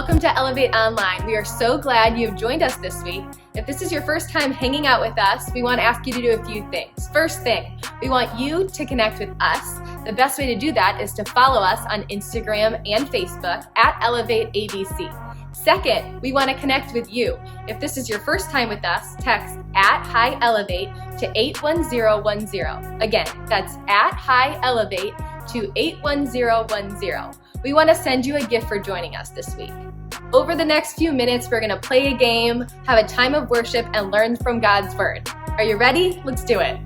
welcome to Elevate Online. We are so glad you've joined us this week. If this is your first time hanging out with us, we want to ask you to do a few things. First thing, we want you to connect with us. The best way to do that is to follow us on Instagram and Facebook at Elevate ABC. Second, we want to connect with you. If this is your first time with us, text at High Elevate to 81010. Again, that's at High Elevate to 81010. We want to send you a gift for joining us this week. Over the next few minutes, we're going to play a game, have a time of worship, and learn from God's Word. Are you ready? Let's do it.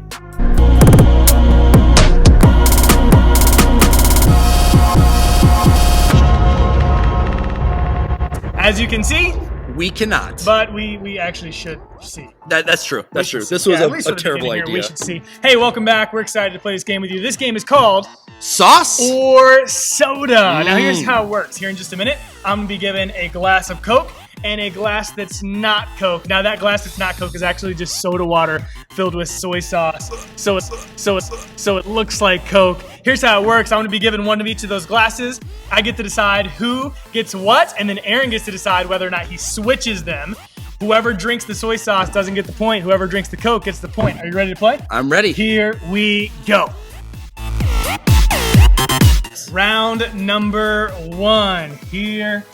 As you can see, we cannot. but we actually should see. That's true. That's true. This Yeah, at was least a for the terrible beginning here, idea. We should see. Hey, welcome back. We're excited to play this game with you. This game is called Sauce? Or Soda. Now, here's how it works. Here in just a minute, I'm going to be given a glass of Coke and a glass that's not Coke. Now, that glass that's not Coke is actually just soda water filled with soy sauce. So it looks like Coke. Here's how it works. I'm going to be given one of each of those glasses. I get to decide who gets what, and then Aaron gets to decide whether or not he switches them. Whoever drinks the soy sauce doesn't get the point. Whoever drinks the Coke gets the point. Are you ready to play? I'm ready. Here we go. Round number 1. Here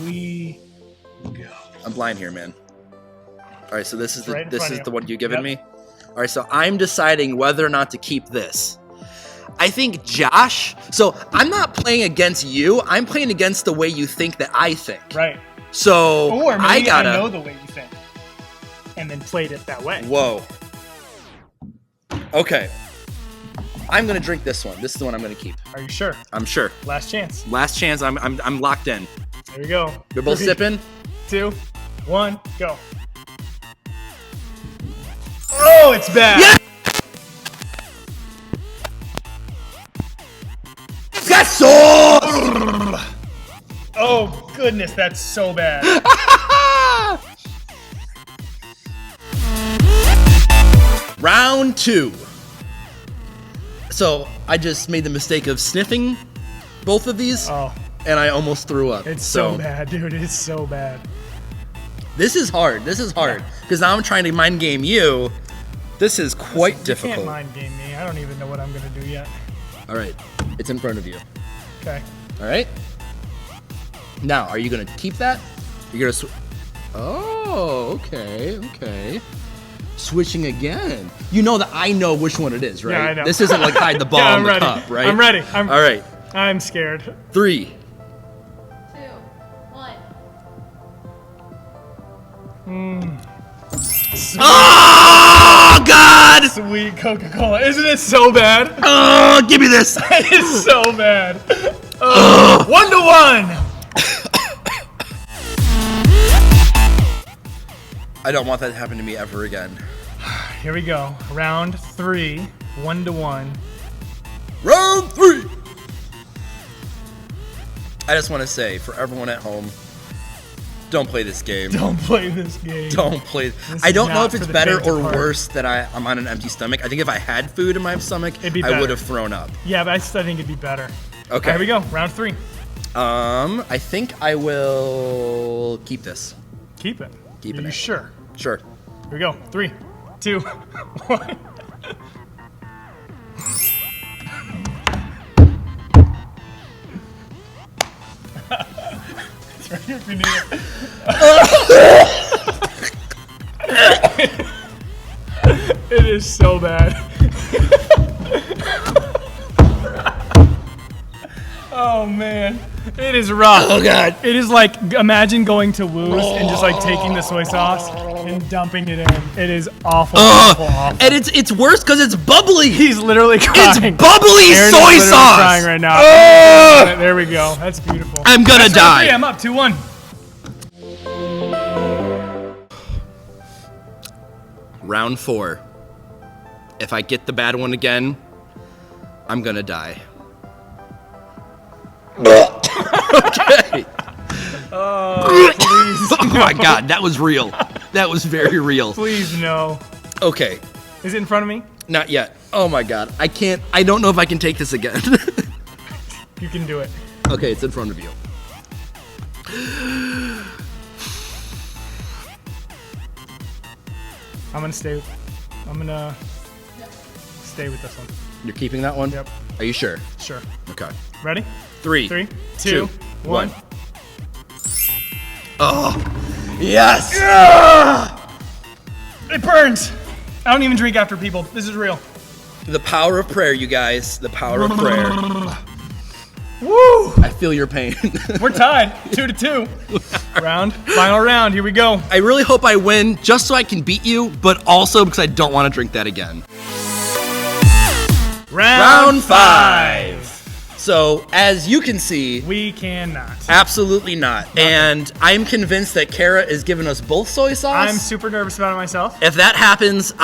we go. I'm blind here, man. All right, so this is Right in front of the you. one you given Yep. me. All right, so I'm deciding whether or not to keep this. I think Josh. So I'm not playing against you. I'm playing against the way you think that I think. Right. So Or maybe I gotta. I know the way you think. And then played it that way. Whoa. Okay. I'm gonna drink this one. This is the one I'm gonna keep. Are you sure? I'm sure. Last chance. Last chance. I'm locked in. There we go. You're both 3, sipping. 2, 1, go. Oh, it's bad. Yeah! Got sauce. Oh, goodness, that's so bad. Round 2. So I just made the mistake of sniffing both of these, Oh, and I almost threw up. it's so bad, dude. It's so bad. This is hard. This is hard because now I'm trying to mind game you. This is quite You difficult. can't mind game me. I don't even know what I'm going to do yet. All right, it's in front of you. Okay. All right. Now, are you gonna keep that? You're gonna. Oh, okay, okay. Switching again. You know that I know which one it is, right? Yeah, I know. This isn't like hide the ball Yeah, in I'm the ready. cup, right? I'm ready. All right. I'm scared. 3. 2, 1. Oh God! Sweet Coca-Cola. Isn't it so bad? Oh, give me this. It's so bad. 1-1. I don't want that to happen to me ever again. Here we go. Round 3. 1-1. Round 3. I just want to say for everyone at home, don't play this game. Don't play this game. Don't play. This I is don't know not if for it's the better faint of or heart. worse that I'm on an empty stomach. I think if I had food in my stomach, It'd be I better. would have thrown up. Yeah, but I still think it'd be better. Okay. Here we go. Round 3. I think I will keep this. Keep it. Keeping Are you it. sure? Sure. Here we go. 3, 2, 1. It's right here if you need it. It is so bad. Oh man, it is rough. Oh God. It is like, imagine going to Woo's and just like taking the soy sauce and dumping it in. It is awful, awful, awful. And it's worse because it's bubbly. He's literally It's crying. bubbly Aaron is soy literally sauce. crying right now. Ugh. There we go. That's beautiful. I'm gonna That's round die. 3. I'm up 2-1. Round 4. If I get the bad one again, I'm gonna die. Okay. Please, Oh my God, that was real. That was very real. please no. Okay, Is it in front of me? not yet. Oh my God, I don't know if I can take this again. You can do it. Okay, it's in front of you. I'm gonna stay with this one. You're keeping that one? Yep. Are you sure? Sure. Okay. Ready? 3, 3, 2, 1. Oh, yes! It burns! I don't even drink after people. This is real. The power of prayer, you guys. The power of prayer. Woo! I feel your pain. We're tied, 2-2. Final round, here we go. I really hope I win just so I can beat you, but also because I don't want to drink that again. Round 5. So, as you can see, we cannot. Absolutely not. And I'm convinced that Kara is giving us both soy sauce. I'm super nervous about it myself. If that happens,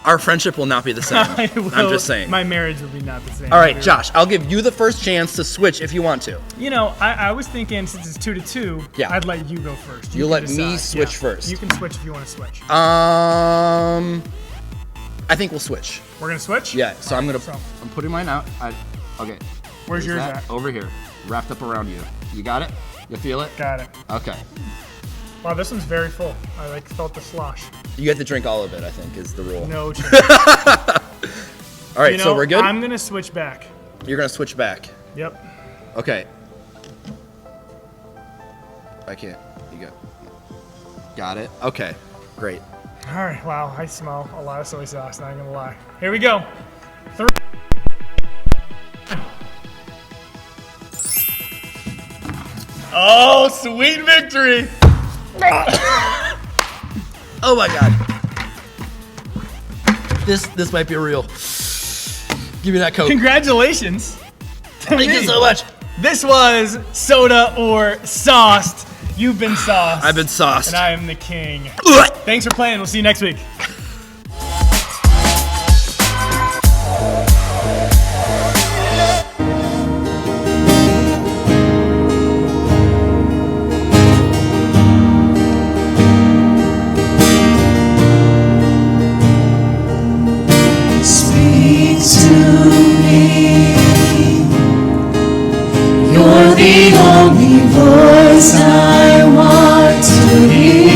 our friendship will not be the same. I'm just saying. My marriage will be not the same. All right, Josh, I'll give you the first chance to switch if you want to. You know, I was thinking since it's 2-2, Yeah. I'd let you go first. You can let me decide. switch first. You can switch if you want to switch. I think we'll switch. We're gonna switch? Yeah, so I'm right, I'm putting mine out. Okay. Where's yours at? Over here, wrapped up around you. You got it? You feel it? Got it. Okay. Wow, this one's very full. I felt the slosh. You have to drink all of it, I think, is the rule. No chance. All right, so we're good? I'm gonna switch back. You're gonna switch back. Yep. Okay. I can't. You got it? Okay, great. All right, wow, I smell a lot of soy sauce, not gonna lie. Here we go. 3. Oh, sweet victory! Oh my God. This might be real. Give me that Coke. Congratulations! Thank you so much. This was soda or sauced. You've been sauced. I've been sauced. And I am the king. Thanks for playing. We'll see you next week. Speak to me. You're the only voice I want to hear.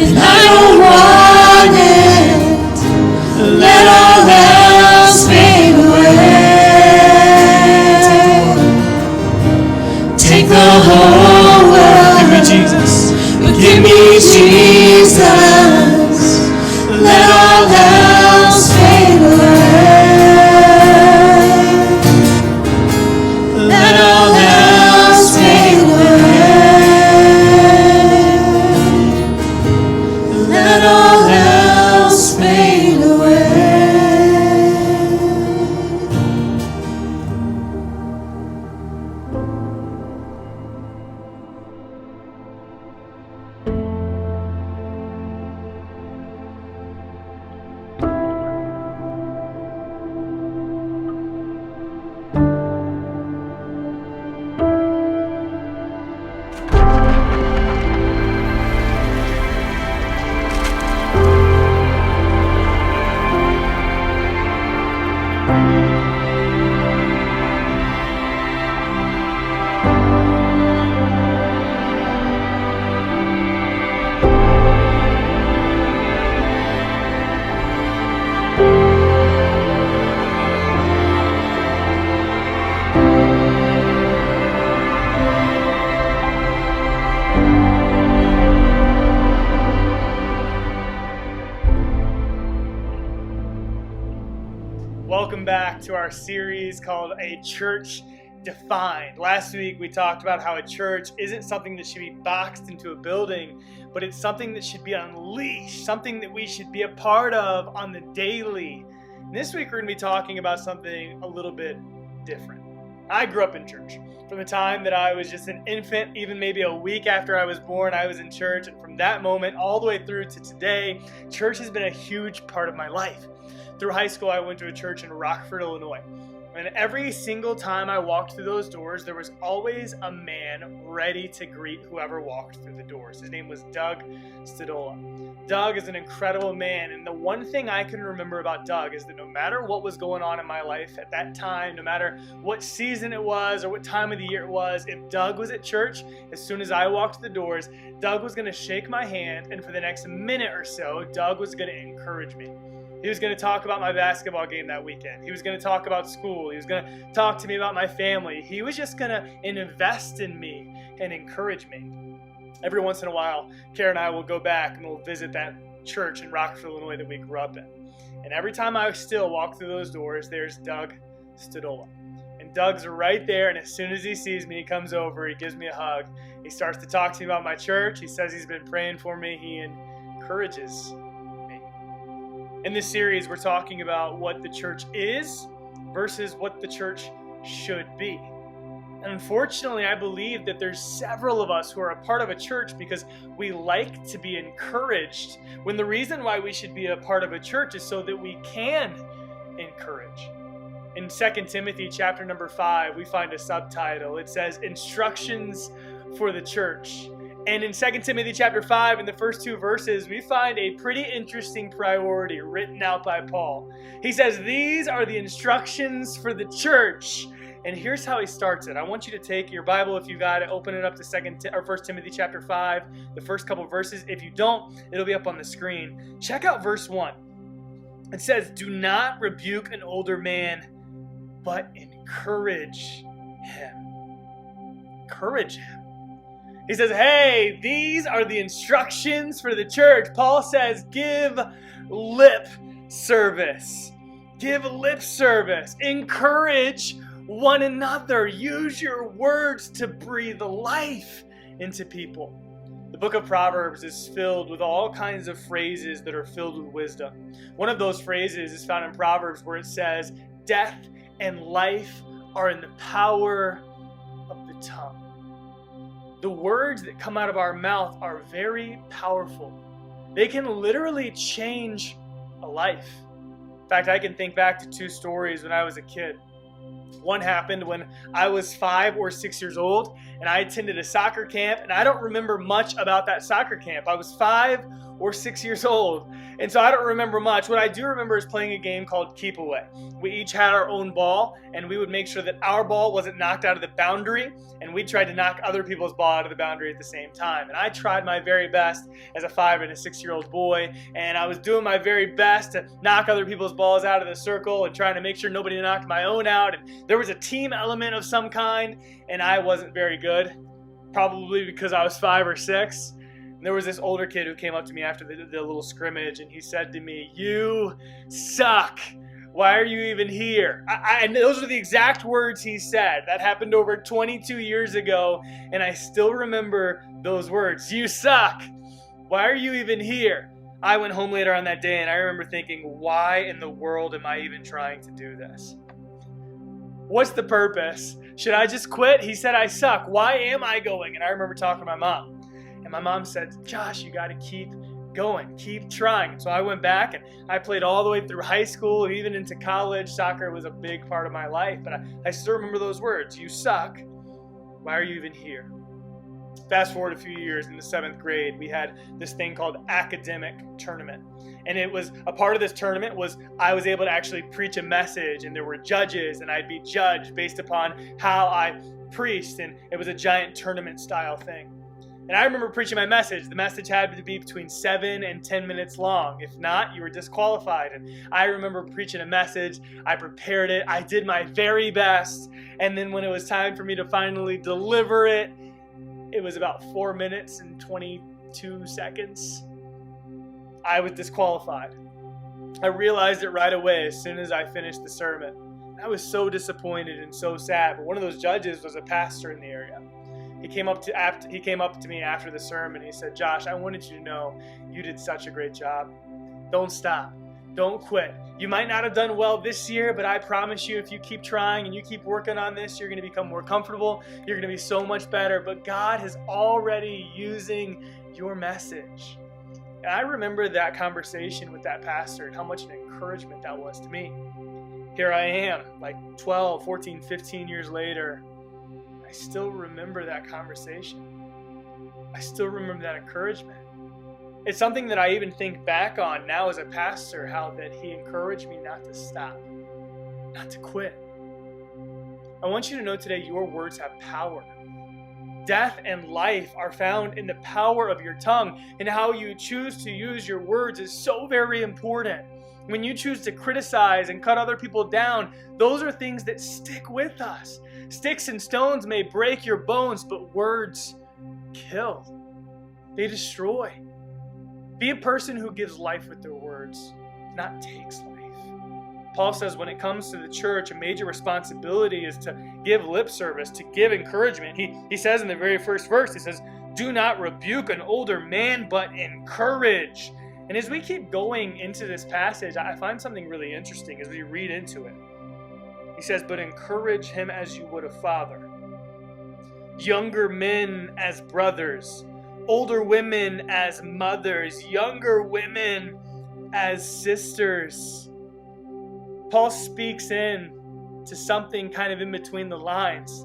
and I don't want it. Let all else fade away. Take the whole world. Give me Jesus. But give me Jesus. Let all else fade away. Let all else fade away. Let all else fade away. Welcome back to our series called A Church Defined. Last week we talked about how a church isn't something that should be boxed into a building, but it's something that should be unleashed, something that we should be a part of on the daily. And this week we're going to be talking about something a little bit different. I grew up in church. From the time that I was just an infant, even maybe a week after I was born, I was in church. And from that moment all the way through to today, church has been a huge part of my life. Through high school, I went to a church in Rockford, Illinois. And every single time I walked through those doors, there was always a man ready to greet whoever walked through the doors. His name was Doug Stadola. Doug is an incredible man, and the one thing I can remember about Doug is that no matter what was going on in my life at that time, no matter what season it was or what time of the year it was, if Doug was at church, as soon as I walked through the doors, Doug was going to shake my hand, and for the next minute or so, Doug was going to encourage me. He was going to talk about my basketball game that weekend. He was going to talk about school. He was going to talk to me about my family. He was just going to invest in me and encourage me. Every once in a while, Kara and I will go back and we'll visit that church in Rockford, Illinois that we grew up in. And every time I still walk through those doors, there's Doug Stadola. And Doug's right there, and as soon as he sees me, he comes over, he gives me a hug. He starts to talk to me about my church. He says he's been praying for me. He encourages me. In this series, we're talking about what the church is versus what the church should be. And unfortunately, I believe that there's several of us who are a part of a church because we like to be encouraged, when the reason why we should be a part of a church is so that we can encourage. In 2 Timothy chapter number 5, we find a subtitle. It says, Instructions for the Church. And in 2 Timothy chapter 5, in the first two verses, we find a pretty interesting priority written out by Paul. He says, these are the instructions for the church. And here's how he starts it. I want you to take your Bible, if you got it, open it up to 1 Timothy chapter 5, the first couple verses. If you don't, it'll be up on the screen. Check out verse 1. It says, do not rebuke an older man, but encourage him. Encourage him. He says, hey, these are the instructions for the church. Paul says, give lip service. Give lip service. Encourage one another. Use your words to breathe life into people. The book of Proverbs is filled with all kinds of phrases that are filled with wisdom. One of those phrases is found in Proverbs where it says, death and life are in the power of the tongue. The words that come out of our mouth are very powerful. They can literally change a life. In fact, I can think back to two stories when I was a kid. One happened when I was 5 or 6 years old, and I attended a soccer camp, and I don't remember much about that soccer camp. I was 5 or 6 years old. And so I don't remember much. What I do remember is playing a game called Keep Away. We each had our own ball, and we would make sure that our ball wasn't knocked out of the boundary, and we tried to knock other people's ball out of the boundary at the same time. And I tried my very best as a 5 and a 6-year-old boy, and I was doing my very best to knock other people's balls out of the circle and trying to make sure nobody knocked my own out. And there was a team element of some kind, and I wasn't very good, probably because I was 5 or 6. And there was this older kid who came up to me after the little scrimmage, and he said to me, "You suck. Why are you even here?" And those are the exact words he said. That happened over 22 years ago, and I still remember those words. "You suck. Why are you even here?" I went home later on that day, and I remember thinking, why in the world am I even trying to do this? What's the purpose? Should I just quit? He said I suck. Why am I going? And I remember talking to my mom. And my mom said, "Josh, you got to keep going, keep trying." So I went back and I played all the way through high school, even into college. Soccer was a big part of my life, but I still remember those words. "You suck. Why are you even here?" Fast forward a few years, in the 7th grade, we had this thing called academic tournament. And it was a part of this tournament was I was able to actually preach a message, and there were judges, and I'd be judged based upon how I preached, and it was a giant tournament style thing. And I remember preaching my message. The message had to be between 7 and 10 minutes long. If not, you were disqualified. And I remember preaching a message. I prepared it. I did my very best. And then when it was time for me to finally deliver it, it was about 4 minutes and 22 seconds. I was disqualified. I realized it right away as soon as I finished the sermon. I was so disappointed and so sad. But one of those judges was a pastor in the area. He came up to me after the sermon. He said, "Josh, I wanted you to know you did such a great job. Don't stop. Don't quit. You might not have done well this year, but I promise you, if you keep trying and you keep working on this, you're going to become more comfortable. You're going to be so much better. But God is already using your message." And I remember that conversation with that pastor and how much an encouragement that was to me. Here I am, like 12, 14, 15 years later. I still remember that conversation. I still remember that encouragement. It's something that I even think back on now as a pastor, how that he encouraged me not to stop, not to quit. I want you to know today your words have power. Death and life are found in the power of your tongue, and how you choose to use your words is so very important. When you choose to criticize and cut other people down, those are things that stick with us. Sticks and stones may break your bones, but words kill. They destroy. Be a person who gives life with their words, not takes life. Paul says when it comes to the church, a major responsibility is to give lip service, to give encouragement. He says in the very first verse, he says, "Do not rebuke an older man, but encourage." And as we keep going into this passage, I find something really interesting as we read into it. He says, "But encourage him as you would a father. Younger men as brothers, older women as mothers, younger women as sisters." Paul speaks in to something kind of in between the lines.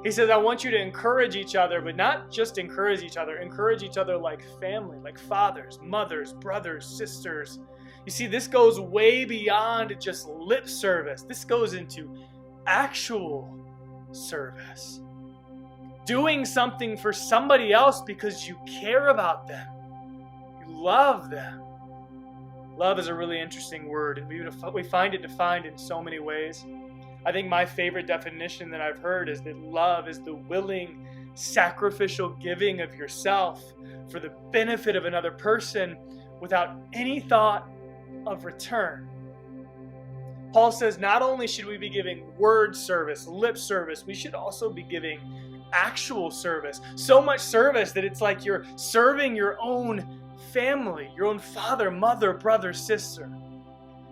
He says, I want you to encourage each other, but not just encourage each other like family, like fathers, mothers, brothers, sisters. You see, this goes way beyond just lip service. This goes into actual service. Doing something for somebody else because you care about them. You love them. Love is a really interesting word, and we find it defined in so many ways. I think my favorite definition that I've heard is that love is the willing, sacrificial giving of yourself for the benefit of another person without any thought of return. Paul says not only should we be giving word service, lip service, we should also be giving actual service. So much service that it's like you're serving your own family, your own father, mother, brother, sister.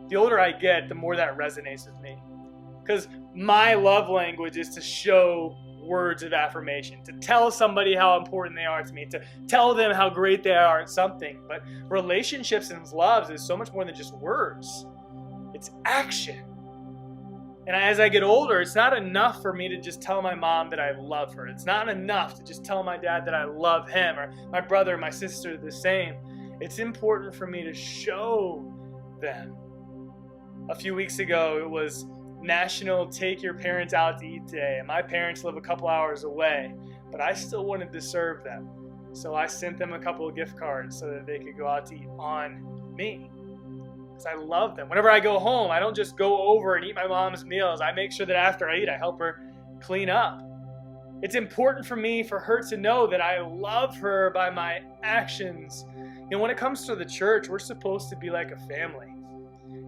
The older I get, the more that resonates with me. Because my love language is to show words of affirmation, to tell somebody how important they are to me, to tell them how great they are at something. But relationships and loves is so much more than just words. It's action. And as I get older, it's not enough for me to just tell my mom that I love her. It's not enough to just tell my dad that I love him, or my brother and my sister the same. It's important for me to show them. A few weeks ago, it was National Take Your Parents Out to Eat Day, and my parents live a couple hours away, but I still wanted to serve them. So I sent them a couple of gift cards so that they could go out to eat on me. Because I love them. Whenever I go home, I don't just go over and eat my mom's meals. I make sure that after I eat, I help her clean up. It's important for me, for her to know that I love her by my actions. And when it comes to the church, we're supposed to be like a family.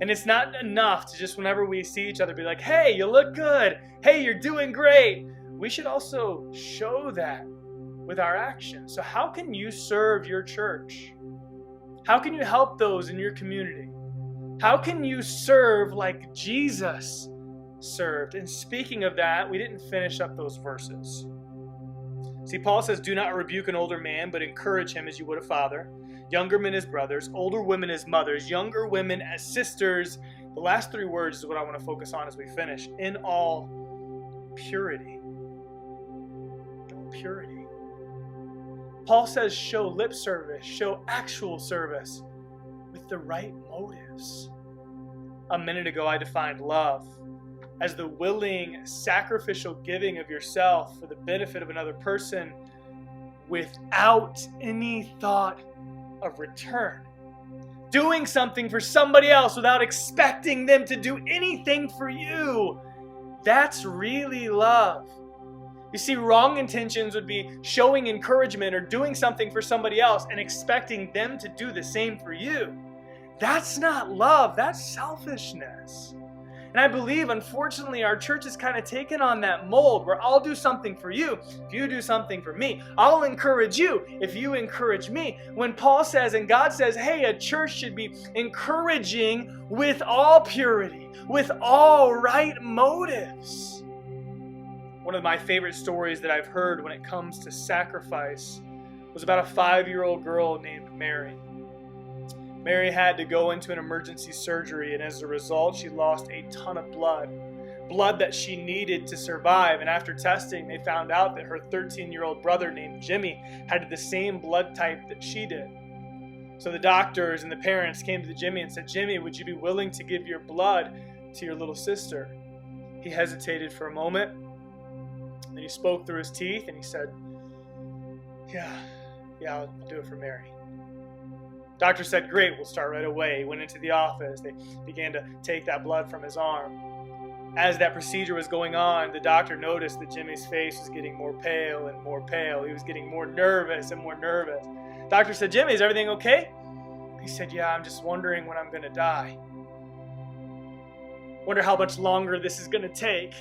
And it's not enough to just, whenever we see each other, be like, hey, you look good. Hey, you're doing great. We should also show that with our actions. So how can you serve your church? How can you help those in your community? How can you serve like Jesus served? And speaking of that, we didn't finish up those verses. See, Paul says, do not rebuke an older man, but encourage him as you would a father. Younger men as brothers, older women as mothers, younger women as sisters. The last three words is what I want to focus on as we finish. In all purity. Purity. Paul says show lip service, show actual service with the right motives. A minute ago, I defined love as the willing, sacrificial giving of yourself for the benefit of another person without any thought of return. Doing something for somebody else without expecting them to do anything for you. That's really love. You see, wrong intentions would be showing encouragement or doing something for somebody else and expecting them to do the same for you. That's not love, that's selfishness. And I believe, unfortunately, our church has kind of taken on that mold where I'll do something for you if you do something for me. I'll encourage you if you encourage me. When Paul says and God says, hey, a church should be encouraging with all purity, with all right motives. One of my favorite stories that I've heard when it comes to sacrifice was about a 5-year-old girl named Mary. Mary had to go into an emergency surgery, and as a result, she lost a ton of blood that she needed to survive. And after testing, they found out that her 13-year-old brother named Jimmy had the same blood type that she did. So the doctors and the parents came to Jimmy and said, Jimmy, would you be willing to give your blood to your little sister? He hesitated for a moment, then he spoke through his teeth and he said, yeah, I'll do it for Mary. Doctor said, great, we'll start right away. He went into the office. They began to take that blood from his arm. As that procedure was going on, the doctor noticed that Jimmy's face was getting more pale and more pale. He was getting more nervous and more nervous. Doctor said, Jimmy, is everything okay? He said, yeah, I'm just wondering when I'm going to die. Wonder how much longer this is going to take.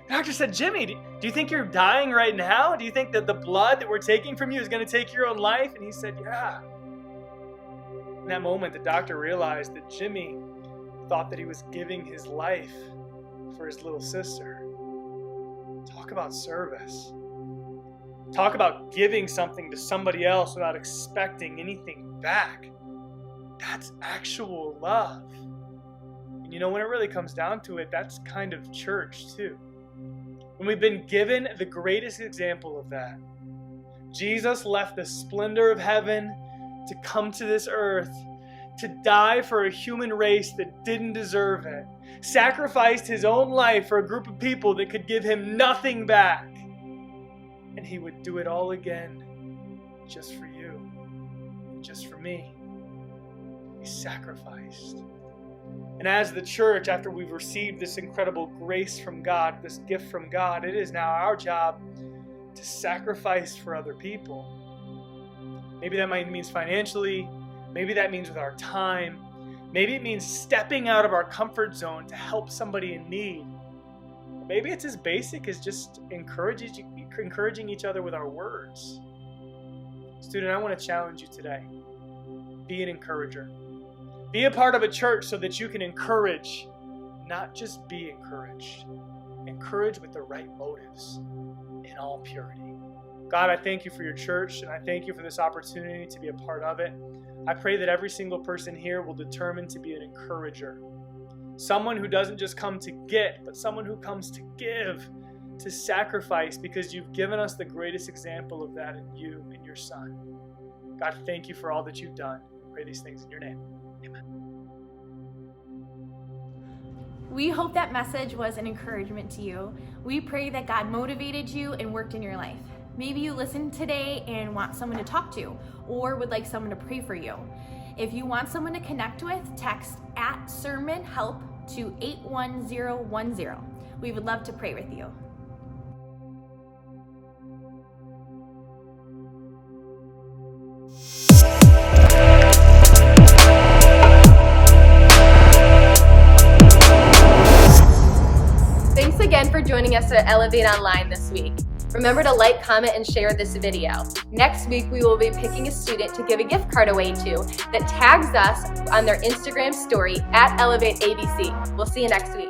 The doctor said, Jimmy, do you think you're dying right now? Do you think that the blood that we're taking from you is going to take your own life? And he said, yeah. In that moment, the doctor realized that Jimmy thought that he was giving his life for his little sister. Talk about service. Talk about giving something to somebody else without expecting anything back. That's actual love. And you know, when it really comes down to it, that's kind of church too. When we've been given the greatest example of that. Jesus left the splendor of heaven to come to this earth, to die for a human race that didn't deserve it, sacrificed his own life for a group of people that could give him nothing back. And he would do it all again just for you, just for me. He sacrificed. And as the church, after we've received this incredible grace from God, this gift from God, it is now our job to sacrifice for other people. Maybe that means financially. Maybe that means with our time. Maybe it means stepping out of our comfort zone to help somebody in need. Maybe it's as basic as just encouraging each other with our words. Student, I want to challenge you today. Be an encourager. Be a part of a church so that you can encourage, not just be encouraged. Encourage with the right motives in all purity. God, I thank you for your church, and I thank you for this opportunity to be a part of it. I pray that every single person here will determine to be an encourager. Someone who doesn't just come to get, but someone who comes to give, to sacrifice, because you've given us the greatest example of that in you and your Son. God, thank you for all that you've done. pray these things in your name. We hope that message was an encouragement to you. We pray that God motivated you and worked in your life. Maybe you listened today and want someone to talk to or would like someone to pray for you. If you want someone to connect with, text @sermonhelp to 81010. We would love to pray with you. Thanks again for joining us at Elevate Online this week. Remember to like, comment, and share this video. Next week, we will be picking a student to give a gift card away to that tags us on their Instagram story @ElevateABC. We'll see you next week.